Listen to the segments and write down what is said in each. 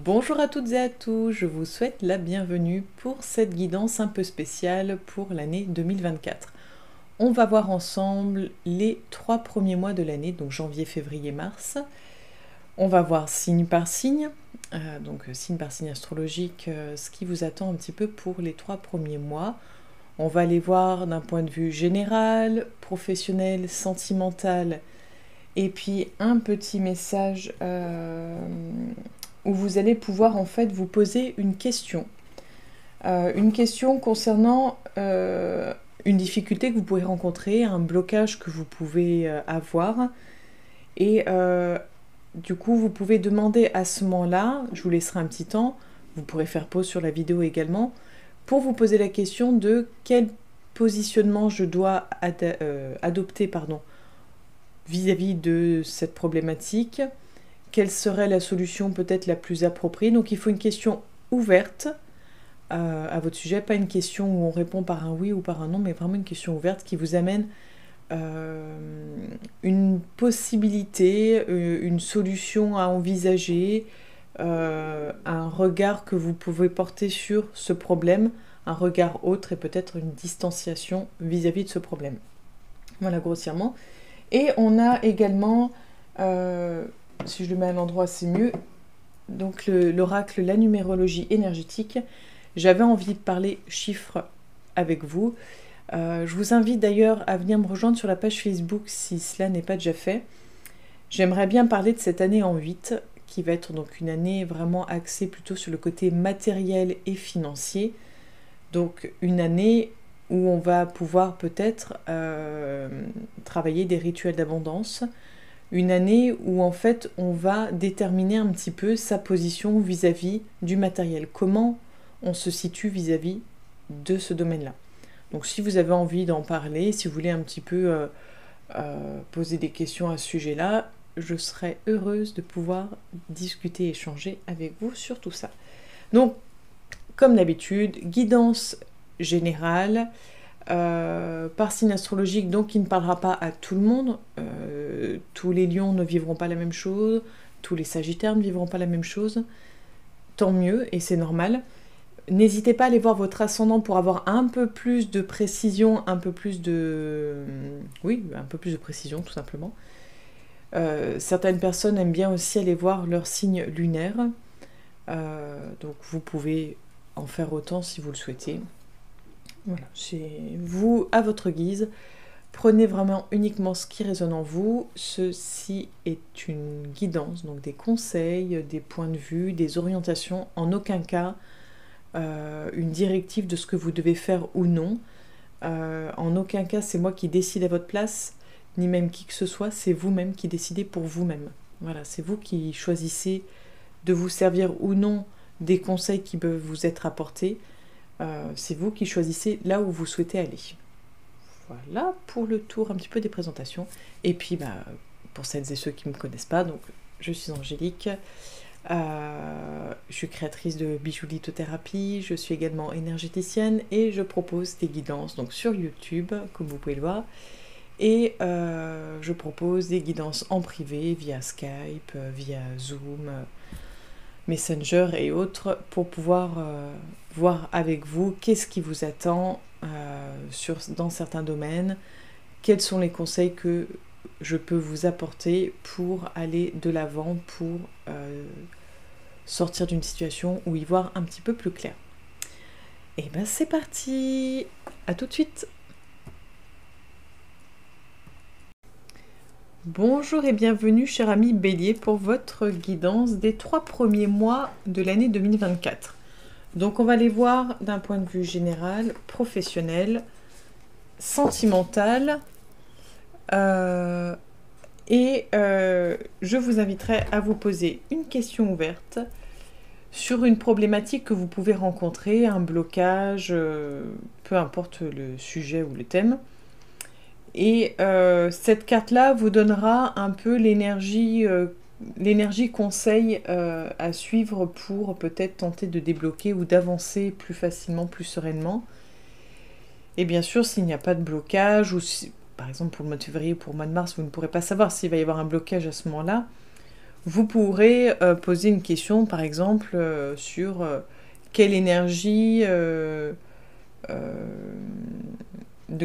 Bonjour à toutes et à tous, je vous souhaite la bienvenue pour cette guidance un peu spéciale pour l'année 2024. On va voir ensemble les 3 premiers mois de l'année, donc janvier, février, mars. On va voir signe par signe, donc signe par signe astrologique, ce qui vous attend un petit peu pour les 3 premiers mois. On va les voir d'un point de vue général, professionnel, sentimental, et puis un petit message où vous allez pouvoir en fait vous poser une question. Une question concernant une difficulté que vous pouvez rencontrer, un blocage que vous pouvez avoir. Et du coup, vous pouvez demander à ce moment-là, je vous laisserai un petit temps, vous pourrez faire pause sur la vidéo également, pour vous poser la question de quel positionnement je dois adopter vis-à-vis de cette problématique, quelle serait la solution peut-être la plus appropriée. Donc il faut une question ouverte à votre sujet, pas une question où on répond par un oui ou par un non, mais vraiment une question ouverte qui vous amène une possibilité, une solution à envisager, un regard que vous pouvez porter sur ce problème, un regard autre et peut-être une distanciation vis-à-vis de ce problème. Voilà, grossièrement. Et on a également, si je le mets à l'endroit c'est mieux, donc l'oracle, la numérologie énergétique. J'avais envie de parler chiffres avec vous. Je vous invite d'ailleurs à venir me rejoindre sur la page Facebook si cela n'est pas déjà fait. J'aimerais bien parler de cette année en 8, qui va être donc une année vraiment axée plutôt sur le côté matériel et financier. Donc une année où on va pouvoir peut-être travailler des rituels d'abondance. Une année où en fait on va déterminer un petit peu sa position vis-à-vis du matériel. Comment on se situe vis-à-vis de ce domaine-là. Donc si vous avez envie d'en parler, si vous voulez un petit peu poser des questions à ce sujet-là, je serais heureuse de pouvoir discuter et échanger avec vous sur tout ça. Donc, comme d'habitude, guidance générale, par signe astrologique, donc qui ne parlera pas à tout le monde. Tous les lions ne vivront pas la même chose, tous les sagittaires ne vivront pas la même chose. Tant mieux, et c'est normal. N'hésitez pas à aller voir votre ascendant pour avoir un peu plus de précision, un peu plus de précision tout simplement. Certaines personnes aiment bien aussi aller voir leur signe lunaire. Donc vous pouvez en faire autant si vous le souhaitez. Voilà, c'est vous à votre guise. Prenez vraiment uniquement ce qui résonne en vous. Ceci est une guidance, donc des conseils, des points de vue, des orientations. En aucun cas une directive de ce que vous devez faire ou non. En aucun cas c'est moi qui décide à votre place, ni même qui que ce soit, c'est vous-même qui décidez pour vous-même. Voilà, c'est vous qui choisissez de vous servir ou non des conseils qui peuvent vous être apportés. C'est vous qui choisissez là où vous souhaitez aller. Voilà pour le tour un petit peu des présentations. Et puis pour celles et ceux qui ne me connaissent pas, donc je suis Angélique. Je suis créatrice de bijoux lithothérapie, je suis également énergéticienne et je propose des guidances donc sur YouTube, comme vous pouvez le voir. Et je propose des guidances en privé via Skype, via Zoom, Messenger et autres pour pouvoir voir avec vous qu'est-ce qui vous attend dans certains domaines, quels sont les conseils que je peux vous apporter pour aller de l'avant, pour sortir d'une situation ou y voir un petit peu plus clair. Et ben c'est parti, à tout de suite. Bonjour et bienvenue cher ami Bélier pour votre guidance des 3 premiers mois de l'année 2024. Donc on va les voir d'un point de vue général, professionnel, sentimental, et je vous inviterai à vous poser une question ouverte sur une problématique que vous pouvez rencontrer, un blocage, peu importe le sujet ou le thème. Et cette carte-là vous donnera un peu l'énergie conseil à suivre pour peut-être tenter de débloquer ou d'avancer plus facilement, plus sereinement. Et bien sûr, s'il n'y a pas de blocage, ou si, par exemple pour le mois de février ou pour le mois de mars, vous ne pourrez pas savoir s'il va y avoir un blocage à ce moment-là, vous pourrez poser une question, par exemple, sur quelle énergie, de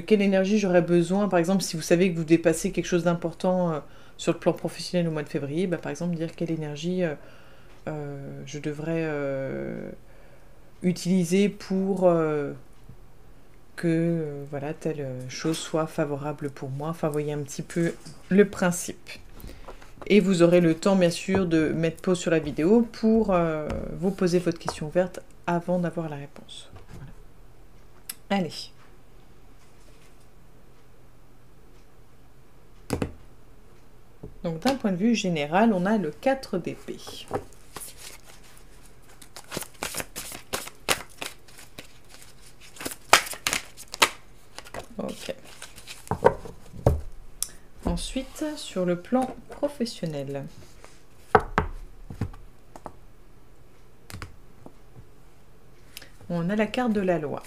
quelle énergie j'aurais besoin. Par exemple, si vous savez que vous dépassez quelque chose d'important sur le plan professionnel au mois de février, bah, par exemple, dire quelle énergie je devrais utiliser pour que voilà, telle chose soit favorable pour moi. Enfin, voyez un petit peu le principe. Et vous aurez le temps, bien sûr, de mettre pause sur la vidéo pour vous poser votre question ouverte avant d'avoir la réponse. Voilà. Allez. Donc, d'un point de vue général, on a le 4 d'épée. Ok. Ensuite, sur le plan professionnel. On a la carte de la loi.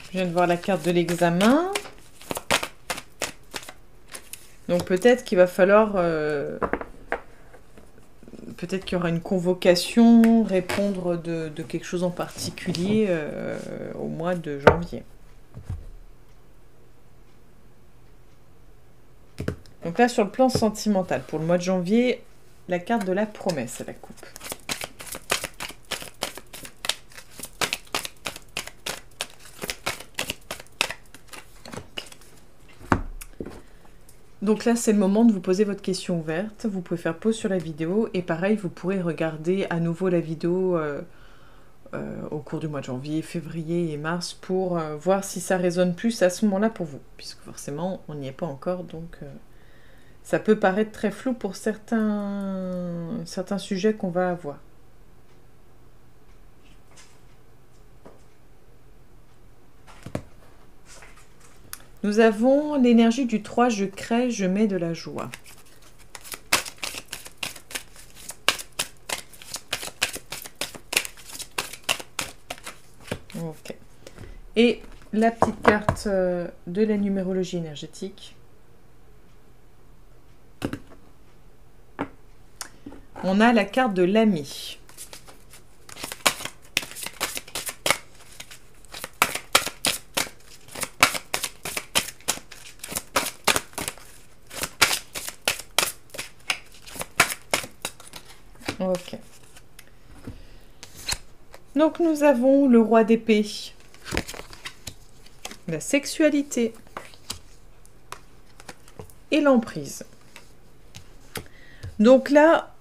Je viens de voir la carte de l'examen. Donc peut-être qu'il va falloir... peut-être qu'il y aura une convocation, répondre de quelque chose en particulier au mois de janvier. Donc là, sur le plan sentimental, pour le mois de janvier, la carte de la promesse à la coupe. Donc là, c'est le moment de vous poser votre question ouverte. Vous pouvez faire pause sur la vidéo et pareil, vous pourrez regarder à nouveau la vidéo au cours du mois de janvier, février et mars pour voir si ça résonne plus à ce moment-là pour vous. Puisque forcément, on n'y est pas encore, donc ça peut paraître très flou pour certains sujets qu'on va avoir. Nous avons l'énergie du 3, je crée, je mets de la joie. Ok. Et la petite carte de la numérologie énergétique. On a la carte de l'ami. Ok. Donc nous avons le roi d'épée, la sexualité et l'emprise. Donc là,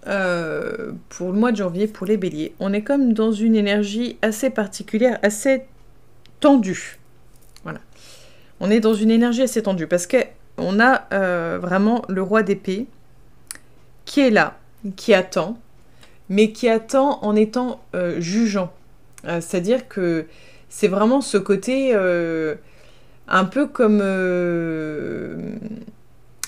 pour le mois de janvier, pour les béliers, on est comme dans une énergie assez particulière, assez tendue. Voilà. On est dans une énergie assez tendue parce qu'on a vraiment le roi d'épée qui est là, qui attend, mais qui attend en étant jugeant. C'est-à-dire que c'est vraiment ce côté un peu comme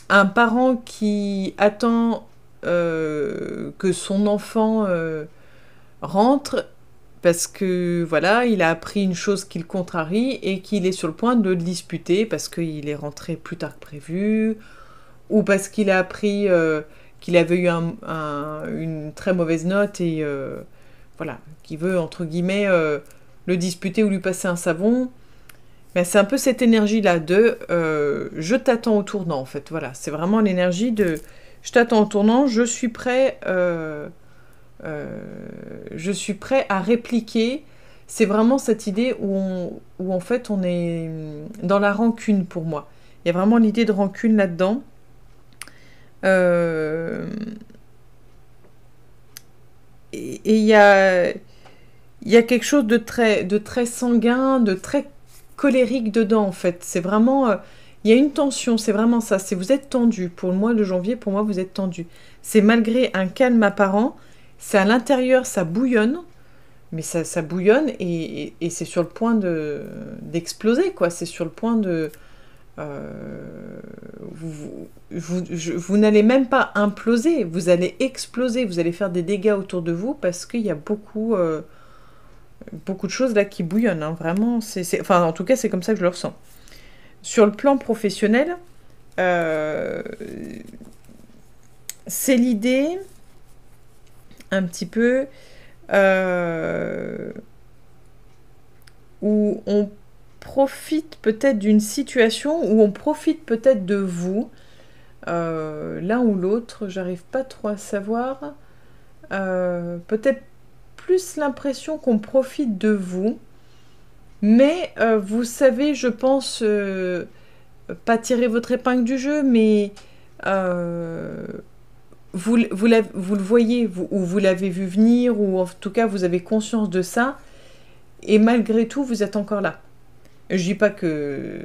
un parent qui attend que son enfant rentre parce que voilà, il a appris une chose qui le contrarie et qu'il est sur le point de le disputer parce qu'il est rentré plus tard que prévu ou parce qu'il a appris qu'il avait eu une très mauvaise note et voilà, qui veut, entre guillemets, le disputer ou lui passer un savon. Mais c'est un peu cette énergie-là de je t'attends au tournant, en fait. Voilà, c'est vraiment l'énergie de je t'attends au tournant, je suis prêt à répliquer. C'est vraiment cette idée où en fait, on est dans la rancune pour moi. Il y a vraiment l'idée de rancune là-dedans. Et il y a quelque chose de très sanguin, de très colérique dedans, en fait. C'est vraiment... il y a une tension, c'est vraiment ça. C'est vous êtes tendu. Pour le mois de janvier, pour moi, vous êtes tendu. C'est malgré un calme apparent. C'est à l'intérieur, ça bouillonne. mais ça bouillonne et c'est sur le point d'exploser, quoi. C'est sur le point de... vous n'allez même pas imploser, vous allez exploser, vous allez faire des dégâts autour de vous parce qu'il y a beaucoup de choses là qui bouillonnent, hein. Vraiment, enfin, en tout cas, c'est comme ça que je le ressens. Sur le plan professionnel, c'est l'idée un petit peu où on profite peut-être d'une situation, où on profite peut-être de vous, l'un ou l'autre, j'arrive pas trop à savoir, peut-être plus l'impression qu'on profite de vous, mais vous savez, je pense, pas tirer votre épingle du jeu, mais vous le voyez, ou vous l'avez vu venir, ou en tout cas vous avez conscience de ça, et malgré tout vous êtes encore là. Je dis pas que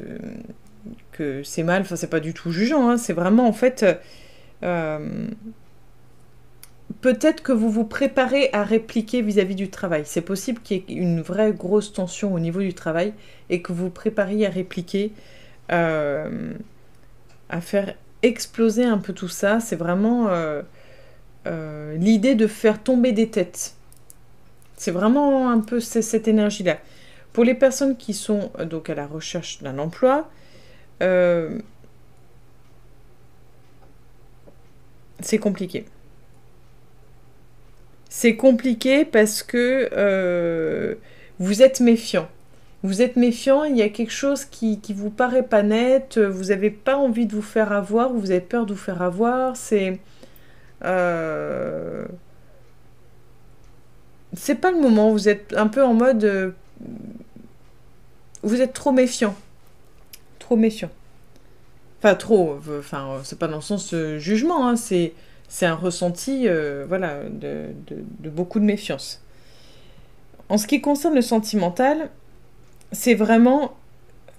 c'est mal, enfin c'est pas du tout jugeant, hein, c'est vraiment en fait... peut-être que vous vous préparez à répliquer vis-à-vis du travail. C'est possible qu'il y ait une vraie grosse tension au niveau du travail et que vous vous prépariez à répliquer, à faire exploser un peu tout ça. C'est vraiment l'idée de faire tomber des têtes. C'est vraiment un peu cette énergie-là. Pour les personnes qui sont donc à la recherche d'un emploi, c'est compliqué. C'est compliqué parce que vous êtes méfiant. Vous êtes méfiant, il y a quelque chose qui vous paraît pas net, vous n'avez pas envie de vous faire avoir, vous avez peur de vous faire avoir, c'est pas le moment, vous êtes un peu en mode... vous êtes trop méfiant. Trop méfiant. Enfin, c'est pas dans le sens jugement, hein, c'est un ressenti, voilà, de beaucoup de méfiance. En ce qui concerne le sentimental, c'est vraiment...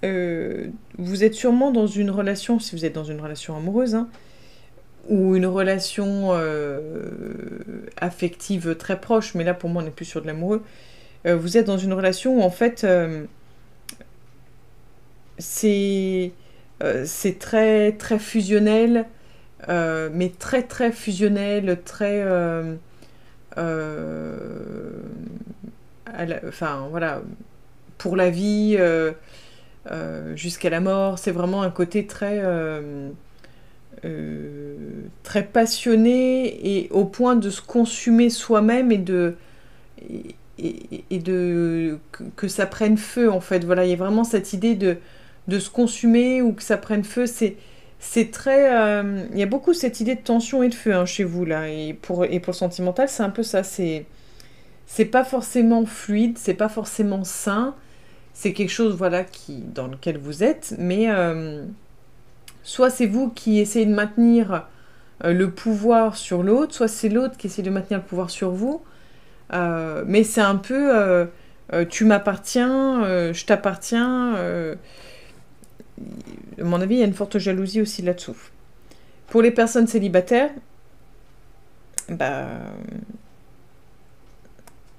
vous êtes sûrement dans une relation, si vous êtes dans une relation amoureuse, hein, ou une relation affective très proche, mais là pour moi on n'est plus sur de l'amoureux, vous êtes dans une relation où en fait c'est très très fusionnel, mais très très fusionnel, très enfin voilà, pour la vie, jusqu'à la mort. C'est vraiment un côté très très passionné et au point de se consumer soi-même et de que ça prenne feu, en fait. Voilà, il y a vraiment cette idée de se consumer ou que ça prenne feu. C'est très... il y a beaucoup cette idée de tension et de feu, hein, chez vous, là. Et pour le sentimental, c'est un peu ça. C'est pas forcément fluide, c'est pas forcément sain. C'est quelque chose, voilà, dans lequel vous êtes. Mais soit c'est vous qui essayez de maintenir le pouvoir sur l'autre, soit c'est l'autre qui essaie de maintenir le pouvoir sur vous. Mais c'est un peu tu m'appartiens, je t'appartiens. À mon avis, il y a une forte jalousie aussi là-dessous. Pour les personnes célibataires, bah,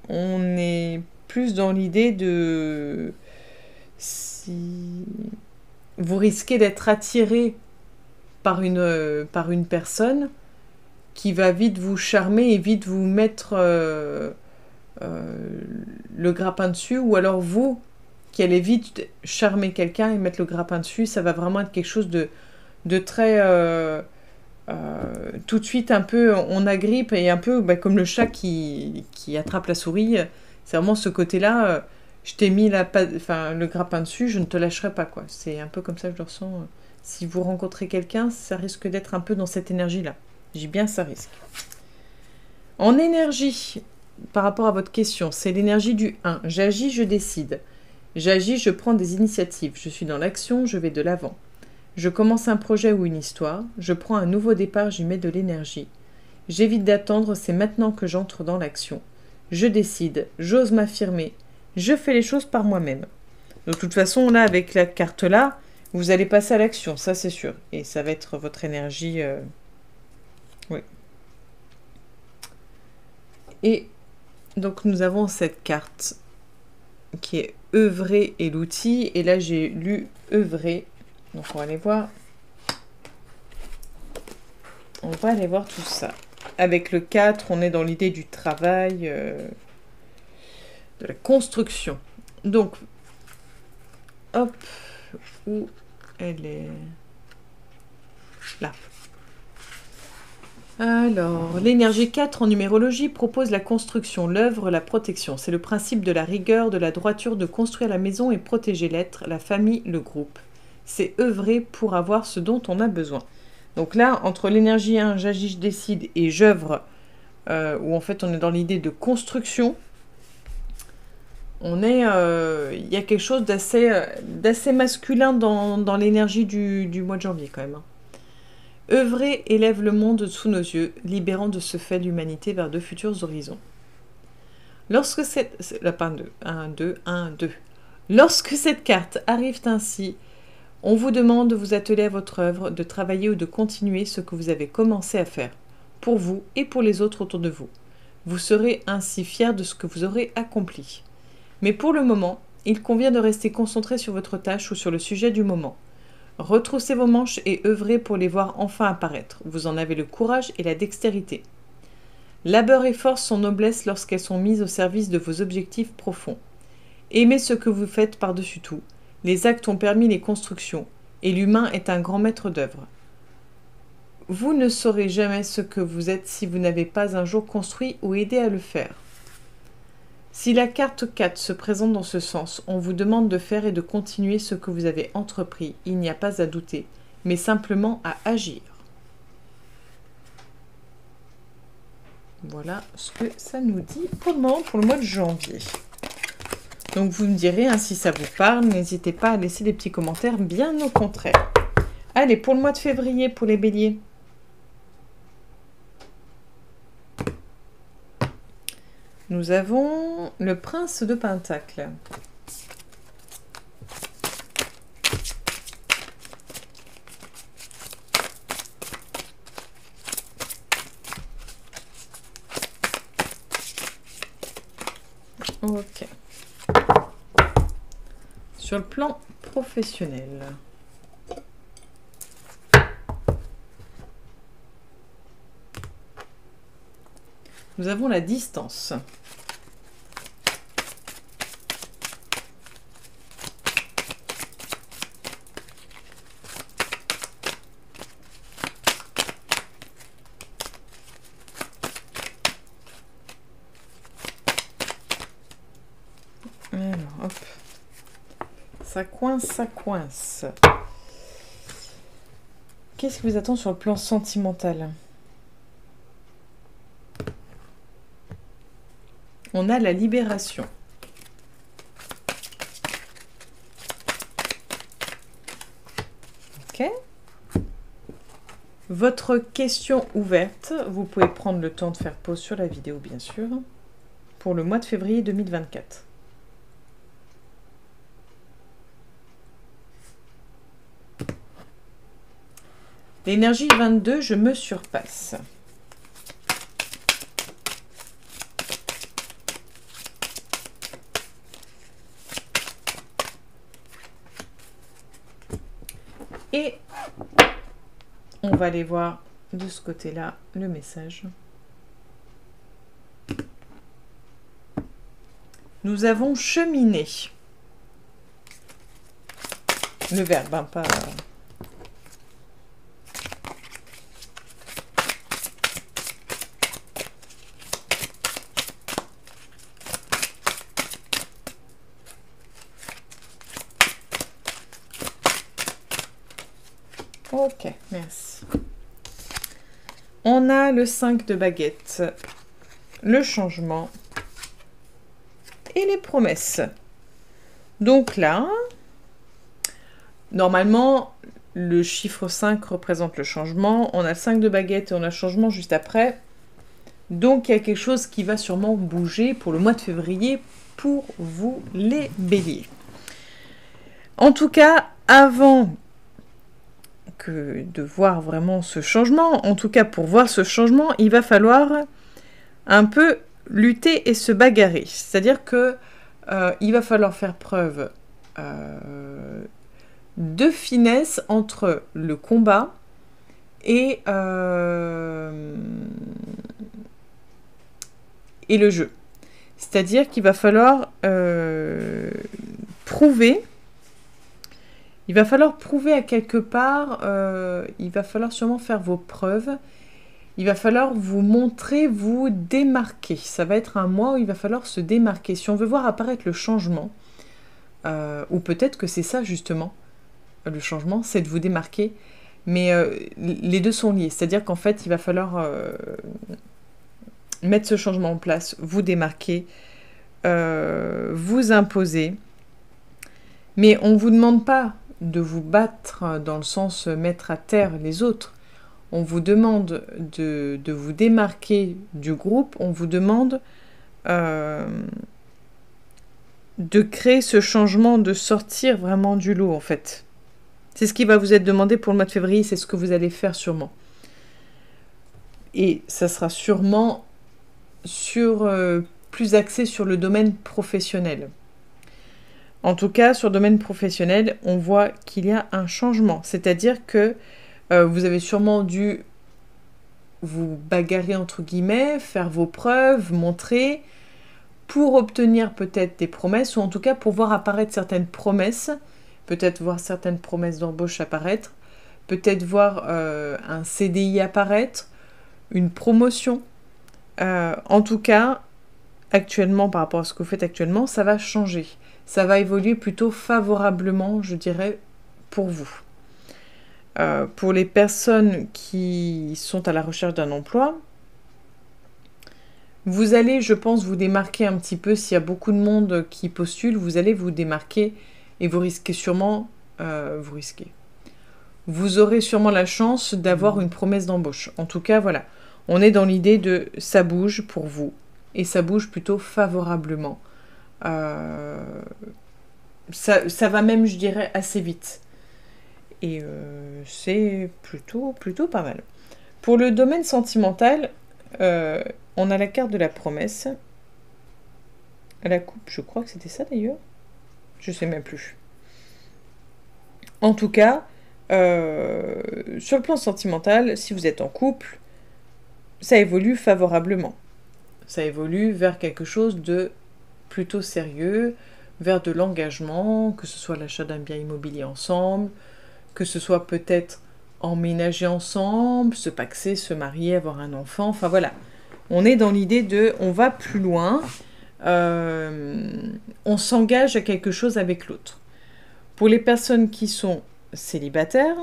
on est plus dans l'idée de... Si vous risquez d'être attiré par une personne qui va vite vous charmer et vite vous mettre le grappin dessus, ou alors vous qui allez vite charmer quelqu'un et mettre le grappin dessus, ça va vraiment être quelque chose de très tout de suite un peu on agrippe, et un peu comme le chat qui attrape la souris. C'est vraiment ce côté-là, je t'ai mis le grappin dessus, je ne te lâcherai pas, quoi. C'est un peu comme ça que je le ressens. Si vous rencontrez quelqu'un, ça risque d'être un peu dans cette énergie-là. J'ai bien ça risque. En énergie, par rapport à votre question, c'est l'énergie du 1. J'agis, je décide. J'agis, je prends des initiatives. Je suis dans l'action, je vais de l'avant. Je commence un projet ou une histoire. Je prends un nouveau départ, j'y mets de l'énergie. J'évite d'attendre, c'est maintenant que j'entre dans l'action. Je décide, j'ose m'affirmer. Je fais les choses par moi-même. De toute façon, là, avec la carte-là, vous allez passer à l'action, ça c'est sûr. Et ça va être votre énergie... Oui. Et Donc nous avons cette carte qui est œuvrer et l'outil. Et là j'ai lu œuvrer. Donc on va aller voir. On va aller voir tout ça. Avec le 4, on est dans l'idée du travail, de la construction. Donc, hop, où elle est? Là. Alors, l'énergie 4 en numérologie propose la construction, l'œuvre, la protection. C'est le principe de la rigueur, de la droiture, de construire la maison et protéger l'être, la famille, le groupe. C'est œuvrer pour avoir ce dont on a besoin. Donc là, entre l'énergie 1, j'agis, je décide, et j'œuvre, où en fait on est dans l'idée de construction, on est, y a quelque chose d'assez masculin dans l'énergie du mois de janvier quand même. Œuvrer élève le monde sous nos yeux, libérant de ce fait l'humanité vers de futurs horizons. Lorsque cette... Lapin 2, 1, 2, 1, 2. Lorsque cette carte arrive ainsi, on vous demande de vous atteler à votre œuvre, de travailler ou de continuer ce que vous avez commencé à faire, pour vous et pour les autres autour de vous. Vous serez ainsi fiers de ce que vous aurez accompli. Mais pour le moment, il convient de rester concentré sur votre tâche ou sur le sujet du moment. Retroussez vos manches et œuvrez pour les voir enfin apparaître. Vous en avez le courage et la dextérité. Labeur et force sont noblesse lorsqu'elles sont mises au service de vos objectifs profonds. Aimez ce que vous faites par-dessus tout. Les actes ont permis les constructions, et l'humain est un grand maître d'œuvre. Vous ne saurez jamais ce que vous êtes si vous n'avez pas un jour construit ou aidé à le faire. Si la carte 4 se présente dans ce sens, on vous demande de faire et de continuer ce que vous avez entrepris, il n'y a pas à douter, mais simplement à agir. Voilà ce que ça nous dit pour le moment, pour le mois de janvier. Donc vous me direz, hein, si ça vous parle, n'hésitez pas à laisser des petits commentaires, bien au contraire. Allez, pour le mois de février, pour les béliers. Nous avons le prince de Pentacle. Ok. Sur le plan professionnel. Nous avons la distance. Alors, hop. Ça coince, ça coince. Qu'est-ce qui vous attend sur le plan sentimental? On a la libération. Ok. Votre question ouverte, vous pouvez prendre le temps de faire pause sur la vidéo, bien sûr, pour le mois de février 2024. L'énergie 22, je me surpasse. Et on va aller voir de ce côté-là le message. Nous avons cheminé. Le verbe, hein, pas... Ok, merci. On a le 5 de baguette, le changement et les promesses. Donc là, normalement, le chiffre 5 représente le changement. On a le 5 de baguette et on a le changement juste après. Donc il y a quelque chose qui va sûrement bouger pour le mois de février pour vous les béliers. En tout cas, avant de voir vraiment ce changement, en tout cas pour voir ce changement, il va falloir un peu lutter et se bagarrer. C'est-à-dire que il va falloir faire preuve de finesse entre le combat et le jeu. C'est-à-dire qu'il va falloir prouver. Il va falloir prouver à quelque part, il va falloir sûrement faire vos preuves, il va falloir vous montrer, vous démarquer. Ça va être un mois où il va falloir se démarquer. Si on veut voir apparaître le changement, ou peut-être que c'est ça justement, le changement, c'est de vous démarquer, mais les deux sont liés. C'est-à-dire qu'en fait, il va falloir mettre ce changement en place, vous démarquer, vous imposer, mais on ne vous demande pas de vous battre dans le sens mettre à terre les autres. On vous demande de vous démarquer du groupe, on vous demande de créer ce changement, de sortir vraiment du lot en fait. C'est ce qui va vous être demandé pour le mois de février, c'est ce que vous allez faire sûrement. Et ça sera sûrement plus axé sur le domaine professionnel. En tout cas, sur le domaine professionnel, on voit qu'il y a un changement. C'est-à-dire que vous avez sûrement dû vous bagarrer, entre guillemets, faire vos preuves, montrer, pour obtenir peut-être des promesses, ou en tout cas pour voir apparaître certaines promesses, peut-être voir certaines promesses d'embauche apparaître, peut-être voir un CDI apparaître, une promotion. En tout cas, actuellement, par rapport à ce que vous faites actuellement, ça va changer. Ça va évoluer plutôt favorablement, je dirais, pour vous. Pour les personnes qui sont à la recherche d'un emploi, vous allez, je pense, vous démarquer un petit peu. S'il y a beaucoup de monde qui postule, vous allez vous démarquer et vous risquez sûrement... Vous aurez sûrement la chance d'avoir une promesse d'embauche. En tout cas, voilà. On est dans l'idée de ça bouge pour vous. Et ça bouge plutôt favorablement. Ça va même, je dirais, assez vite. Et c'est plutôt pas mal. Pour le domaine sentimental, on a la carte de la promesse. La coupe, je crois que c'était ça d'ailleurs. Je sais même plus. En tout cas, sur le plan sentimental, si vous êtes en couple, ça évolue favorablement. Ça évolue vers quelque chose de plutôt sérieux, vers de l'engagement, que ce soit l'achat d'un bien immobilier ensemble, que ce soit peut-être emménager ensemble, se paxer, se marier, avoir un enfant, enfin voilà. On est dans l'idée de, on va plus loin, on s'engage à quelque chose avec l'autre. Pour les personnes qui sont célibataires,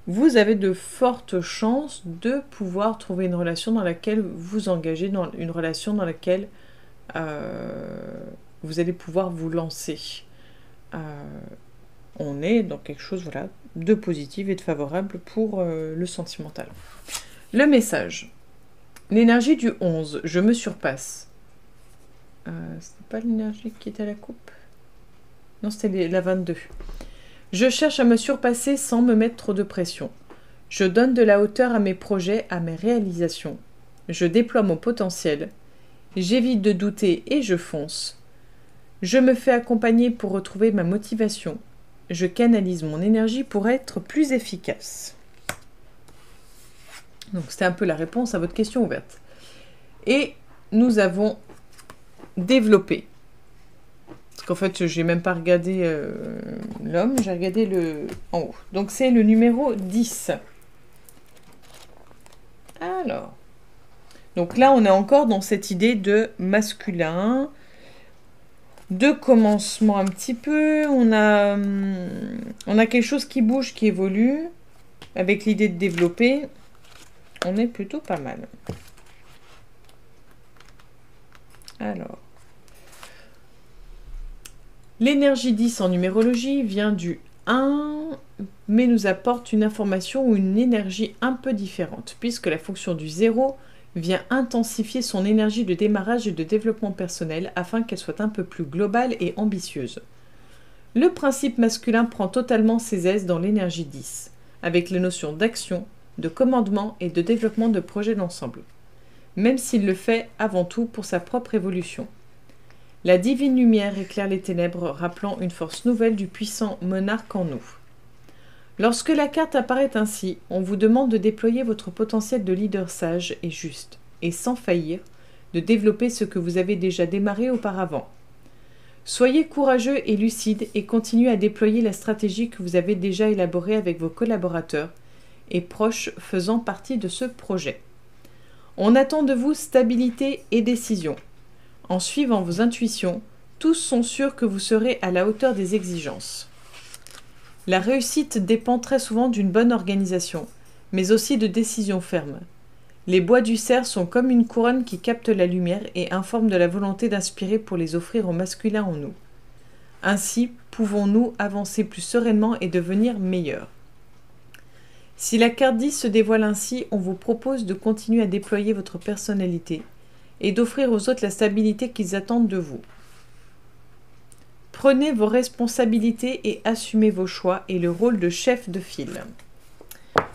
vous avez de fortes chances de pouvoir trouver une relation dans laquelle vous engagez, dans une relation dans laquelle vous allez pouvoir vous lancer. On est dans quelque chose voilà, de positif et de favorable pour le sentimental. Le message. L'énergie du 11, je me surpasse. C'était pas l'énergie qui était à la coupe? Non, c'était la 22. Je cherche à me surpasser sans me mettre trop de pression. Je donne de la hauteur à mes projets, à mes réalisations. Je déploie mon potentiel. J'évite de douter et je fonce. Je me fais accompagner pour retrouver ma motivation. Je canalise mon énergie pour être plus efficace. Donc, c'était un peu la réponse à votre question ouverte. Et nous avons développé. Parce qu'en fait, j'ai même pas regardé l'homme, j'ai regardé le en haut. Donc, c'est le numéro 10. Alors. Donc là, on est encore dans cette idée de masculin, de commencement un petit peu. On a quelque chose qui bouge, qui évolue, avec l'idée de développer. On est plutôt pas mal. Alors. L'énergie 10 en numérologie vient du 1, mais nous apporte une information ou une énergie un peu différente, puisque la fonction du 0 vient intensifier son énergie de démarrage et de développement personnel afin qu'elle soit un peu plus globale et ambitieuse. Le principe masculin prend totalement ses aises dans l'énergie 10, avec les notions d'action, de commandement et de développement de projets d'ensemble. même s'il le fait avant tout pour sa propre évolution. La divine lumière éclaire les ténèbres, rappelant une force nouvelle du puissant monarque en nous. Lorsque la carte apparaît ainsi, on vous demande de déployer votre potentiel de leader sage et juste, et sans faillir, de développer ce que vous avez déjà démarré auparavant. Soyez courageux et lucide et continuez à déployer la stratégie que vous avez déjà élaborée avec vos collaborateurs et proches faisant partie de ce projet. On attend de vous stabilité et décision. En suivant vos intuitions, tous sont sûrs que vous serez à la hauteur des exigences. La réussite dépend très souvent d'une bonne organisation, mais aussi de décisions fermes. Les bois du cerf sont comme une couronne qui capte la lumière et informe de la volonté d'inspirer pour les offrir au masculin en nous. Ainsi, pouvons-nous avancer plus sereinement et devenir meilleurs. Si la carte 10 se dévoile ainsi, on vous propose de continuer à déployer votre personnalité et d'offrir aux autres la stabilité qu'ils attendent de vous. Prenez vos responsabilités et assumez vos choix et le rôle de chef de file.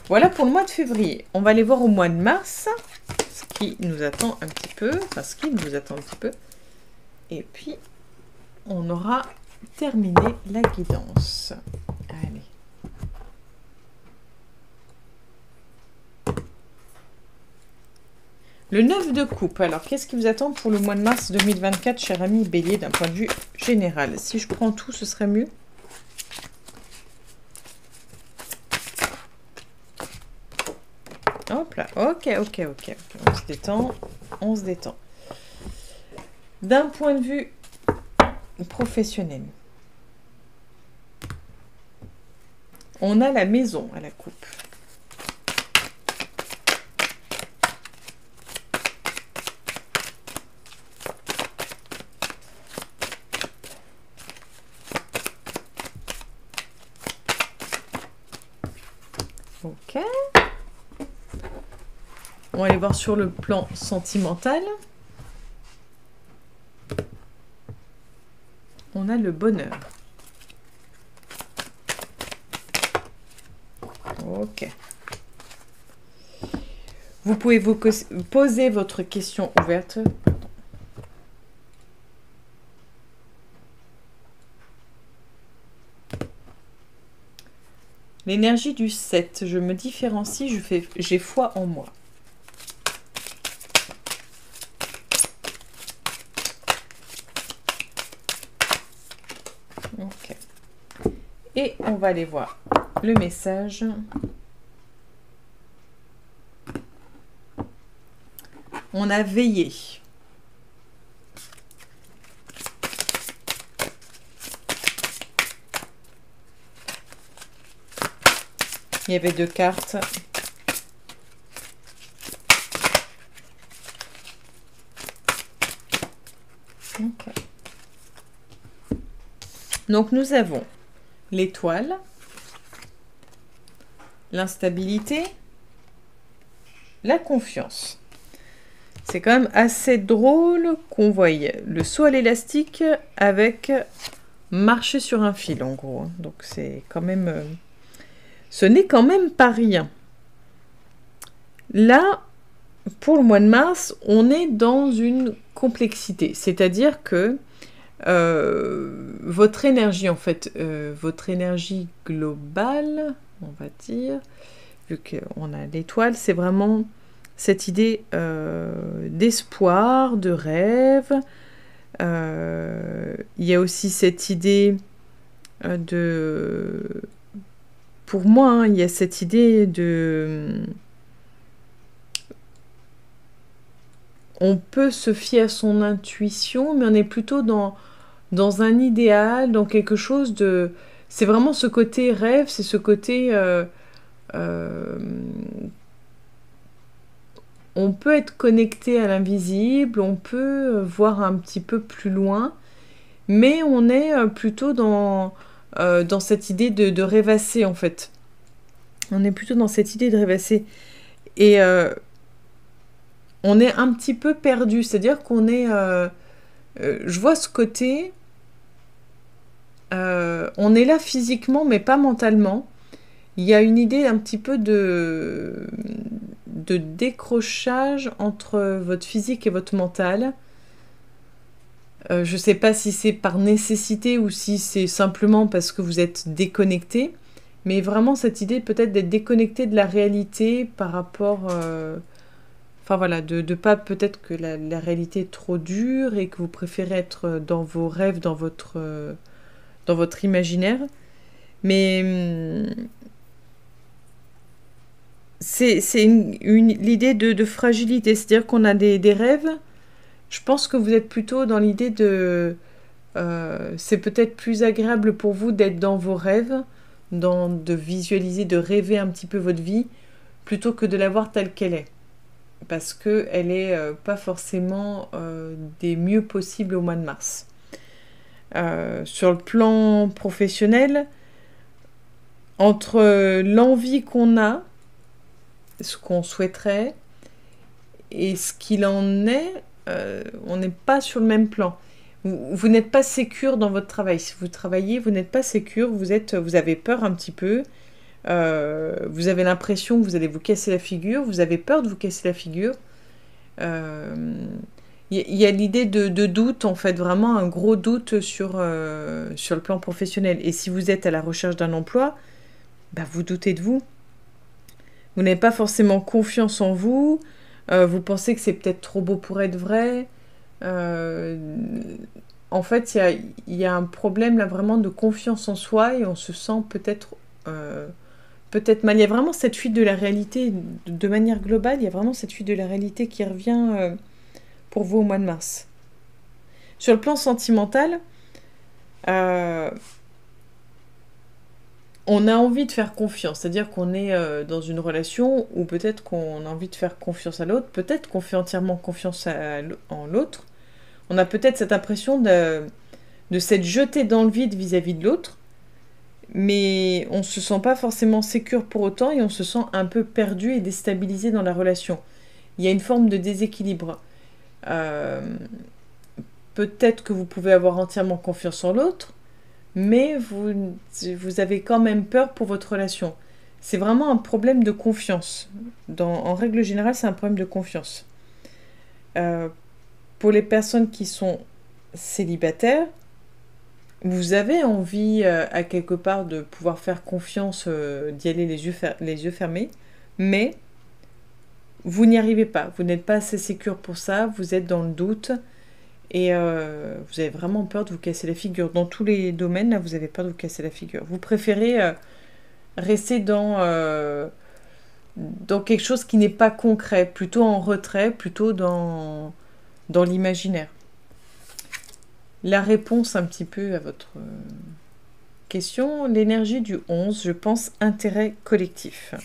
Voilà pour le mois de février. On va aller voir au mois de mars ce qui nous attend un petit peu, enfin ce qu'il nous attend un petit peu. Et puis, on aura terminé la guidance. Allez. Le 9 de coupe. Alors, qu'est-ce qui vous attend pour le mois de mars 2024, cher ami Bélier, d'un point de vue général? Si je prends tout, ce serait mieux. Hop là, ok. On se détend, on se détend. D'un point de vue professionnel, on a la maison à la coupe. Ok. On va aller voir sur le plan sentimental. On a le bonheur. Ok. Vous pouvez vous poser votre question ouverte. L'énergie du 7. Je me différencie, j'ai foi en moi. Ok. Et on va aller voir le message. On a veillé. Il y avait 2 cartes. Okay. Donc nous avons l'étoile, l'instabilité, la confiance. C'est quand même assez drôle qu'on voie le saut à l'élastique avec marcher sur un fil en gros. Donc c'est quand même... ce n'est quand même pas rien. Là, pour le mois de mars, on est dans une complexité. C'est-à-dire que votre énergie, en fait, votre énergie globale, on va dire, vu qu'on a l'étoile, c'est vraiment cette idée d'espoir, de rêve. Il y a aussi cette idée de... Pour moi, hein, il y a cette idée de... On peut se fier à son intuition, mais on est plutôt dans un idéal, dans quelque chose de... C'est vraiment ce côté rêve, c'est ce côté... on peut être connecté à l'invisible, on peut voir un petit peu plus loin, mais on est plutôt dans cette idée de rêvasser, en fait. On est plutôt dans cette idée de rêvasser. Et on est un petit peu perdu, c'est-à-dire qu'on est... je vois ce côté... on est là physiquement, mais pas mentalement. Il y a une idée un petit peu de décrochage entre votre physique et votre mental. Je ne sais pas si c'est par nécessité ou si c'est simplement parce que vous êtes déconnecté, mais vraiment cette idée peut-être d'être déconnecté de la réalité par rapport... Enfin voilà, de pas peut-être que la réalité est trop dure et que vous préférez être dans vos rêves, dans votre imaginaire. Mais c'est l'idée de fragilité, c'est-à-dire qu'on a des rêves. Je pense que vous êtes plutôt dans l'idée de... c'est peut-être plus agréable pour vous d'être dans vos rêves, de visualiser, de rêver un petit peu votre vie, plutôt que de la voir telle qu'elle est. Parce qu'elle n'est pas forcément des mieux possibles au mois de mars. Sur le plan professionnel, entre l'envie qu'on a, ce qu'on souhaiterait, et ce qu'il en est, on n'est pas sur le même plan. Vous n'êtes pas sécure dans votre travail. Si vous travaillez, vous n'êtes pas sécure, vous avez peur un petit peu, vous avez l'impression que vous allez vous casser la figure, vous avez peur de vous casser la figure. Y a l'idée de doute, en fait, vraiment un gros doute sur le plan professionnel. Et si vous êtes à la recherche d'un emploi, bah, vous doutez de vous. Vous n'avez pas forcément confiance en vous, vous pensez que c'est peut-être trop beau pour être vrai. En fait, il y a un problème là vraiment de confiance en soi et on se sent peut-être mal. Il y a vraiment cette fuite de la réalité, de manière globale, il y a vraiment cette fuite de la réalité qui revient pour vous au mois de mars. Sur le plan sentimental, on a envie de faire confiance, c'est-à-dire qu'on est dans une relation où peut-être qu'on a envie de faire confiance à l'autre, peut-être qu'on fait entièrement confiance en l'autre. On a peut-être cette impression de s'être jeté dans le vide vis-à-vis de l'autre, mais on ne se sent pas forcément sécure pour autant et on se sent un peu perdu et déstabilisé dans la relation. Il y a une forme de déséquilibre. Peut-être que vous pouvez avoir entièrement confiance en l'autre, mais vous avez quand même peur pour votre relation. C'est vraiment un problème de confiance. En règle générale, c'est un problème de confiance. Pour les personnes qui sont célibataires, vous avez envie à quelque part de pouvoir faire confiance, d'y aller les yeux fermés, mais vous n'y arrivez pas. Vous n'êtes pas assez sécure pour ça, vous êtes dans le doute et vous avez vraiment peur de vous casser la figure. Dans tous les domaines, là, vous avez peur de vous casser la figure. Vous préférez rester dans quelque chose qui n'est pas concret, plutôt en retrait, plutôt dans l'imaginaire. La réponse un petit peu à votre question, l'énergie du 11, je pense intérêt collectif.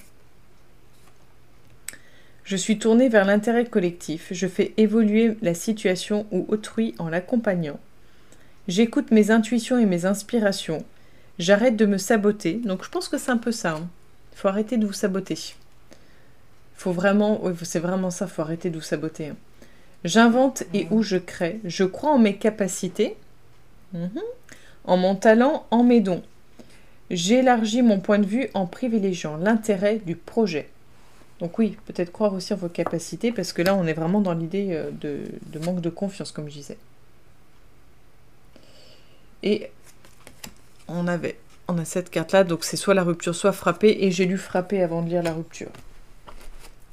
Je suis tournée vers l'intérêt collectif, je fais évoluer la situation ou autrui en l'accompagnant. J'écoute mes intuitions et mes inspirations, j'arrête de me saboter, donc je pense que c'est un peu ça. Il faut arrêter de vous saboter. C'est vraiment ça, il faut arrêter de vous saboter. J'invente et où je crée. Je crois en mes capacités, en mon talent, en mes dons. J'élargis mon point de vue en privilégiant l'intérêt du projet. Donc oui, peut-être croire aussi en vos capacités, parce que là, on est vraiment dans l'idée de manque de confiance, comme je disais. Et on a cette carte-là, donc c'est soit la rupture, soit frapper, et j'ai lu frapper avant de lire la rupture.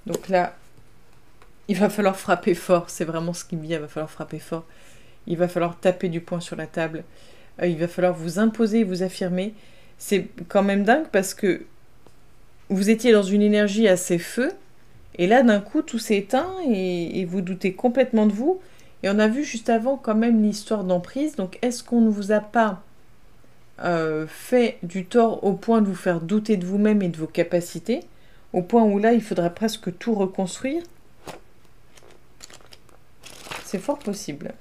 Donc là, il va falloir frapper fort, c'est vraiment ce qui me dit, il va falloir frapper fort. Il va falloir taper du poing sur la table. Il va falloir vous imposer et vous affirmer. C'est quand même dingue parce que vous étiez dans une énergie assez feu, et là, d'un coup, tout s'est éteint et vous doutez complètement de vous. Et on a vu juste avant quand même l'histoire d'emprise. Donc, est-ce qu'on ne vous a pas fait du tort au point de vous faire douter de vous-même et de vos capacités, au point où là, il faudrait presque tout reconstruire? C'est fort possible.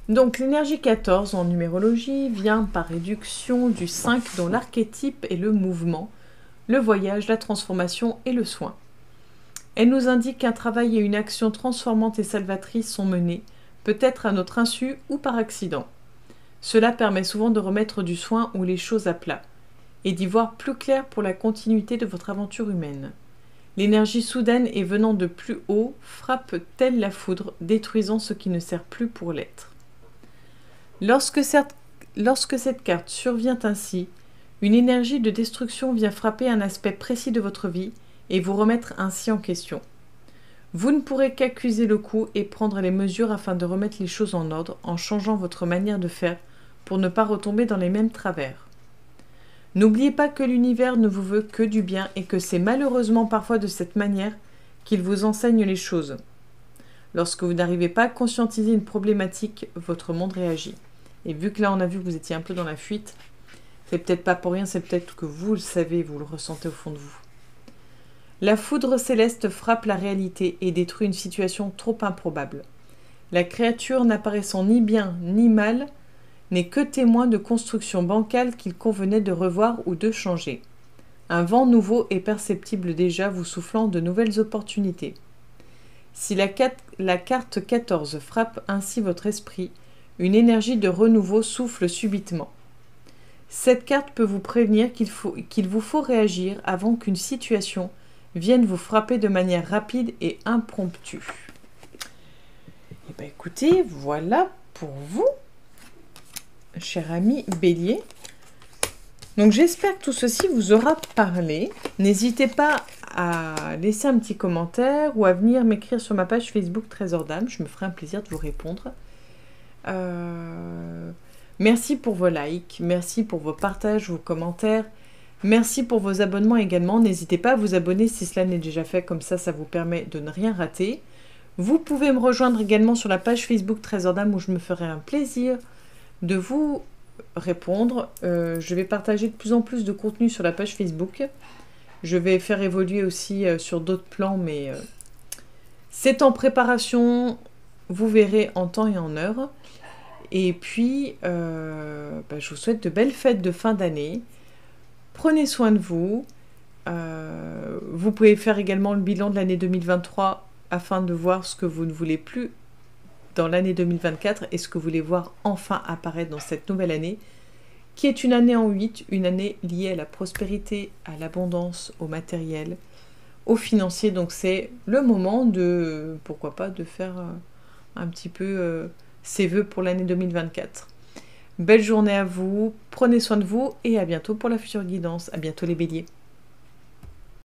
Donc l'énergie 14 en numérologie vient par réduction du 5 dont l'archétype est le mouvement, le voyage, la transformation et le soin. Elle nous indique qu'un travail et une action transformante et salvatrice sont menés, peut-être à notre insu ou par accident. Cela permet souvent de remettre du soin ou les choses à plat, et d'y voir plus clair pour la continuité de votre aventure humaine. L'énergie soudaine et venant de plus haut frappe telle la foudre, détruisant ce qui ne sert plus pour l'être. Lorsque cette carte survient ainsi, une énergie de destruction vient frapper un aspect précis de votre vie et vous remettre ainsi en question. Vous ne pourrez qu'accuser le coup et prendre les mesures afin de remettre les choses en ordre en changeant votre manière de faire pour ne pas retomber dans les mêmes travers. N'oubliez pas que l'univers ne vous veut que du bien et que c'est malheureusement parfois de cette manière qu'il vous enseigne les choses. Lorsque vous n'arrivez pas à conscientiser une problématique, votre monde réagit. Et vu que là on a vu que vous étiez un peu dans la fuite, c'est peut-être pas pour rien, c'est peut-être que vous le savez, vous le ressentez au fond de vous. La foudre céleste frappe la réalité et détruit une situation trop improbable. La créature n'apparaissant ni bien ni mal n'est que témoin de constructions bancales qu'il convenait de revoir ou de changer. Un vent nouveau est perceptible déjà vous soufflant de nouvelles opportunités. Si la carte 14 frappe ainsi votre esprit, une énergie de renouveau souffle subitement. Cette carte peut vous prévenir qu'il vous faut réagir avant qu'une situation vienne vous frapper de manière rapide et impromptue. Eh bien écoutez, voilà pour vous, cher ami Bélier. Donc j'espère que tout ceci vous aura parlé. N'hésitez pas à laisser un petit commentaire ou à venir m'écrire sur ma page Facebook Trésor d'âme. Je me ferai un plaisir de vous répondre. Merci pour vos likes, merci pour vos partages, vos commentaires. Merci pour vos abonnements également. N'hésitez pas à vous abonner si cela n'est déjà fait, comme ça vous permet de ne rien rater. Vous pouvez me rejoindre également sur la page Facebook Trésor d'âme où je me ferai un plaisir de vous répondre. Je vais partager de plus en plus de contenu sur la page Facebook. Je vais faire évoluer aussi sur d'autres plans, mais c'est en préparation. Vous verrez en temps et en heure. Et puis, je vous souhaite de belles fêtes de fin d'année. Prenez soin de vous. Vous pouvez faire également le bilan de l'année 2023 afin de voir ce que vous ne voulez plus dans l'année 2024 et ce que vous voulez voir enfin apparaître dans cette nouvelle année, qui est une année en 8, une année liée à la prospérité, à l'abondance, au matériel, au financier. Donc c'est le moment de, pourquoi pas, de faire un petit peu ses vœux pour l'année 2024. Belle journée à vous, prenez soin de vous et à bientôt pour la future guidance. À bientôt les béliers.